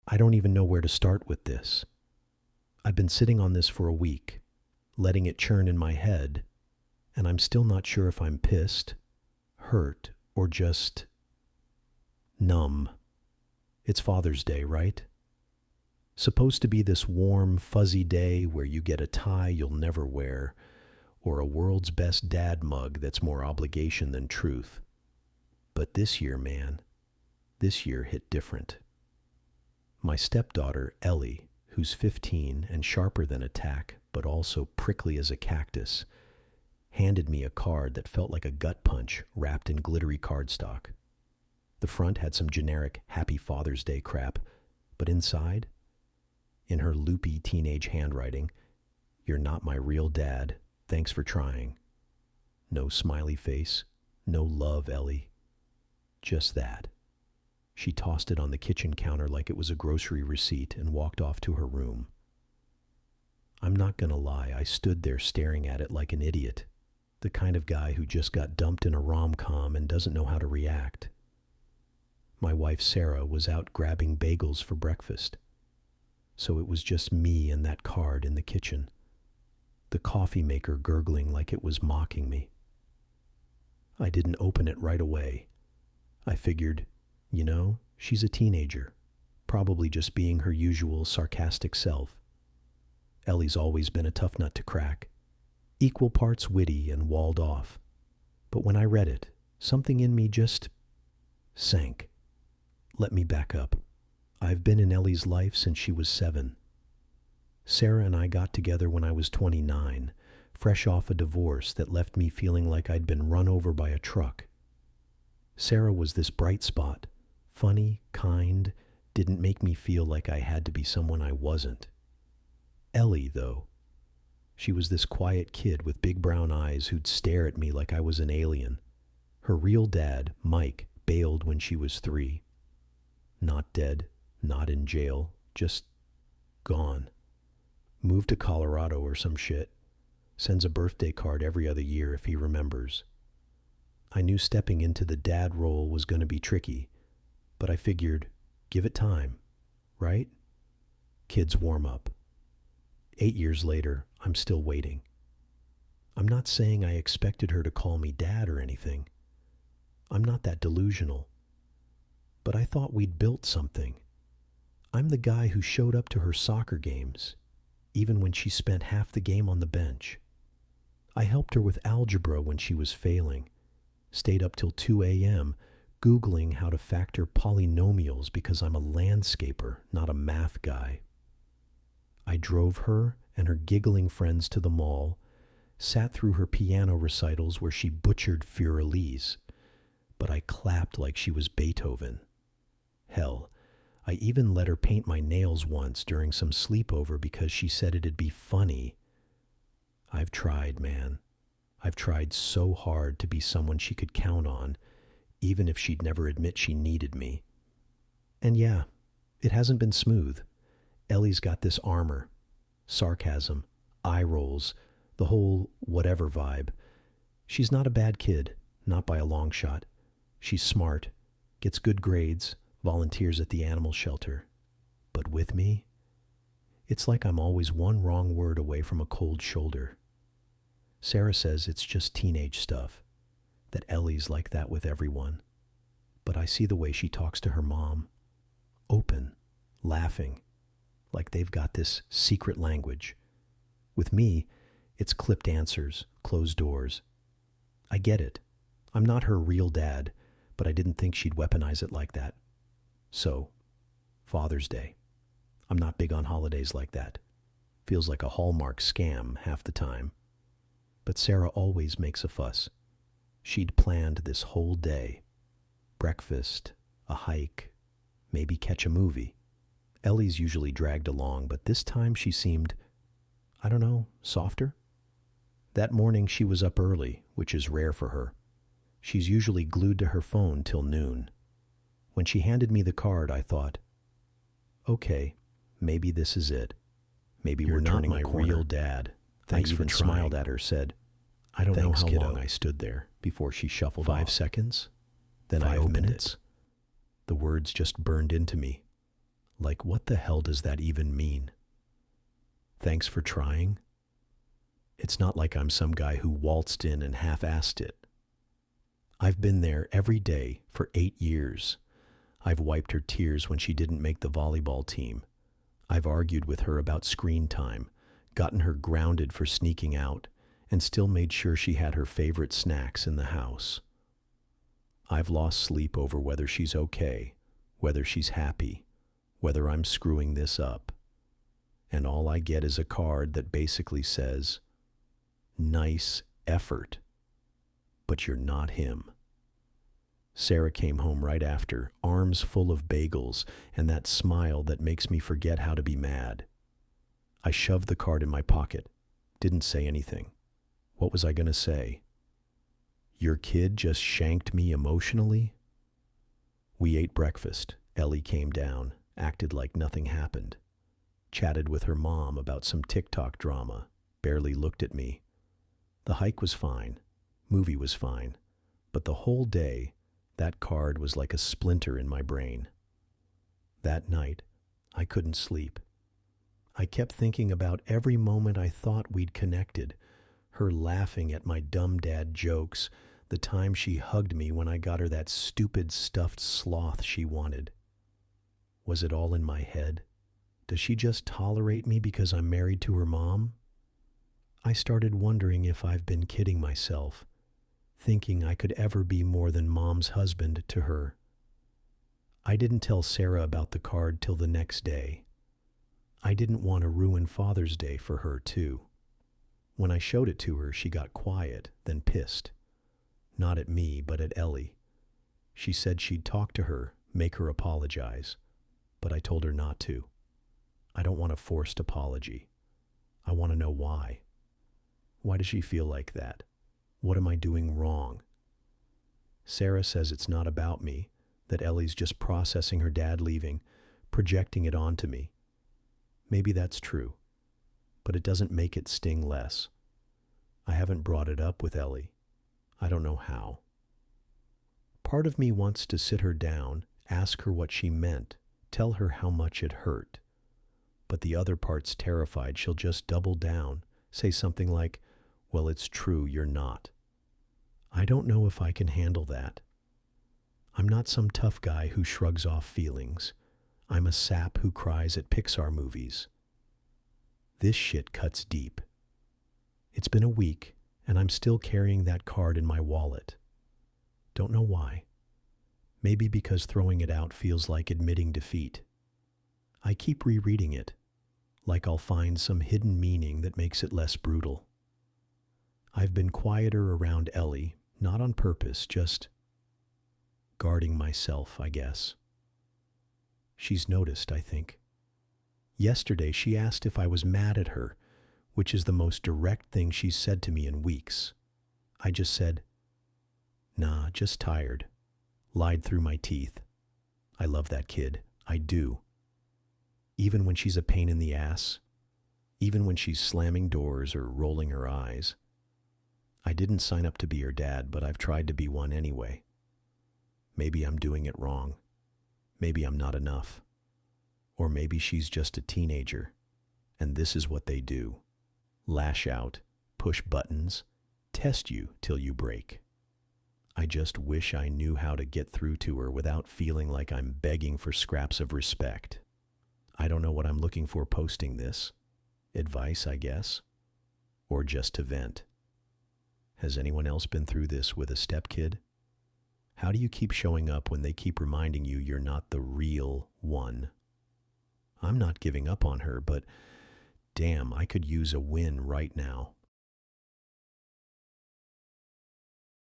I don't even know where to start with this. I've been sitting on this for a week, letting it churn in my head, and I'm still not sure if I'm pissed, hurt, or just numb. It's Father's Day, right? Supposed to be this warm, fuzzy day where you get a tie you'll never wear, or a world's best dad mug that's more obligation than truth. But this year, man, this year hit different. My stepdaughter, Ellie, who's 15 and sharper than a tack, but also prickly as a cactus, handed me a card that felt like a gut punch wrapped in glittery cardstock. The front had some generic Happy Father's Day crap, but inside, in her loopy teenage handwriting, "You're not my real dad. Thanks for trying." No smiley face, no love, Ellie. Just that. She tossed it on the kitchen counter like it was a grocery receipt and walked off to her room. I'm not gonna lie, I stood there staring at it like an idiot, the kind of guy who just got dumped in a rom-com and doesn't know how to react. My wife Sarah was out grabbing bagels for breakfast, so it was just me and that card in the kitchen, the coffee maker gurgling like it was mocking me. I didn't open it right away. I figured, she's a teenager, probably just being her usual sarcastic self. Ellie's always been a tough nut to crack, equal parts witty and walled off. But when I read it, something in me just sank. Let me back up. I've been in Ellie's life since she was 7. Sarah and I got together when I was 29, fresh off a divorce that left me feeling like I'd been run over by a truck. Sarah was this bright spot, funny, kind, didn't make me feel like I had to be someone I wasn't. Ellie, though, she was this quiet kid with big brown eyes who'd stare at me like I was an alien. Her real dad, Mike, bailed when she was 3. Not dead, not in jail, just gone. Moved to Colorado or some shit. Sends a birthday card every other year if he remembers. I knew stepping into the dad role was going to be tricky, but I figured, give it time, right? Kids warm up. 8 years later, I'm still waiting. I'm not saying I expected her to call me dad or anything. I'm not that delusional. But I thought we'd built something. I'm the guy who showed up to her soccer games, even when she spent half the game on the bench. I helped her with algebra when she was failing. Stayed up till 2 a.m. Googling how to factor polynomials because I'm a landscaper, not a math guy. I drove her and her giggling friends to the mall, sat through her piano recitals where she butchered Für Elise, but I clapped like she was Beethoven. Hell, I even let her paint my nails once during some sleepover because she said it'd be funny. I've tried, man. I've tried so hard to be someone she could count on, even if she'd never admit she needed me. And yeah, it hasn't been smooth. Ellie's got this armor. Sarcasm, eye rolls, the whole whatever vibe. She's not a bad kid, not by a long shot. She's smart, gets good grades, volunteers at the animal shelter. But with me, it's like I'm always one wrong word away from a cold shoulder. Sarah says it's just teenage stuff, that Ellie's like that with everyone. But I see the way she talks to her mom. Open, laughing, like they've got this secret language. With me, it's clipped answers, closed doors. I get it. I'm not her real dad, but I didn't think she'd weaponize it like that. So, Father's Day. I'm not big on holidays like that. Feels like a Hallmark scam half the time. But Sarah always makes a fuss. She'd planned this whole day. Breakfast, a hike, maybe catch a movie. Ellie's usually dragged along, but this time she seemed, softer. That morning she was up early, which is rare for her. She's usually glued to her phone till noon. When she handed me the card, I thought, okay, maybe this is it. Maybe we're turning a corner. Real dad. Thanks for trying. Smiled at her, said, I don't know how long I stood there before she shuffled 5 seconds. Then I opened it. The words just burned into me. Like, what the hell does that even mean? Thanks for trying? It's not like I'm some guy who waltzed in and half-assed it. I've been there every day for 8 years. I've wiped her tears when she didn't make the volleyball team. I've argued with her about screen time, gotten her grounded for sneaking out, and still made sure she had her favorite snacks in the house. I've lost sleep over whether she's okay, whether she's happy, whether I'm screwing this up. And all I get is a card that basically says, "Nice effort, but you're not him." Sarah came home right after, arms full of bagels and that smile that makes me forget how to be mad. I shoved the card in my pocket, didn't say anything. What was I going to say? Your kid just shanked me emotionally? We ate breakfast. Ellie came down, acted like nothing happened. Chatted with her mom about some TikTok drama, barely looked at me. The hike was fine, movie was fine, but the whole day, that card was like a splinter in my brain. That night, I couldn't sleep. I kept thinking about every moment I thought we'd connected, her laughing at my dumb dad jokes, the time she hugged me when I got her that stupid stuffed sloth she wanted. Was it all in my head? Does she just tolerate me because I'm married to her mom? I started wondering if I've been kidding myself, thinking I could ever be more than mom's husband to her. I didn't tell Sarah about the card till the next day. I didn't want to ruin Father's Day for her, too. When I showed it to her, she got quiet, then pissed. Not at me, but at Ellie. She said she'd talk to her, make her apologize, but I told her not to. I don't want a forced apology. I want to know why. Why does she feel like that? What am I doing wrong? Sarah says it's not about me, that Ellie's just processing her dad leaving, projecting it onto me. Maybe that's true, but it doesn't make it sting less. I haven't brought it up with Ellie. I don't know how. Part of me wants to sit her down, ask her what she meant, tell her how much it hurt. But the other part's terrified she'll just double down, say something like, "Well, it's true, you're not." I don't know if I can handle that. I'm not some tough guy who shrugs off feelings. I'm a sap who cries at Pixar movies. This shit cuts deep. It's been a week, and I'm still carrying that card in my wallet. Don't know why. Maybe because throwing it out feels like admitting defeat. I keep rereading it, like I'll find some hidden meaning that makes it less brutal. I've been quieter around Ellie, not on purpose, just guarding myself, I guess. She's noticed, I think. Yesterday, she asked if I was mad at her, which is the most direct thing she's said to me in weeks. I just said, "Nah, just tired." Lied through my teeth. I love that kid. I do. Even when she's a pain in the ass. Even when she's slamming doors or rolling her eyes. I didn't sign up to be her dad, but I've tried to be one anyway. Maybe I'm doing it wrong. Maybe I'm not enough. Or maybe she's just a teenager, and this is what they do. Lash out, push buttons, test you till you break. I just wish I knew how to get through to her without feeling like I'm begging for scraps of respect. I don't know what I'm looking for posting this. Advice, I guess. Or just to vent. Has anyone else been through this with a stepkid? How do you keep showing up when they keep reminding you you're not the real one? I'm not giving up on her, but damn, I could use a win right now.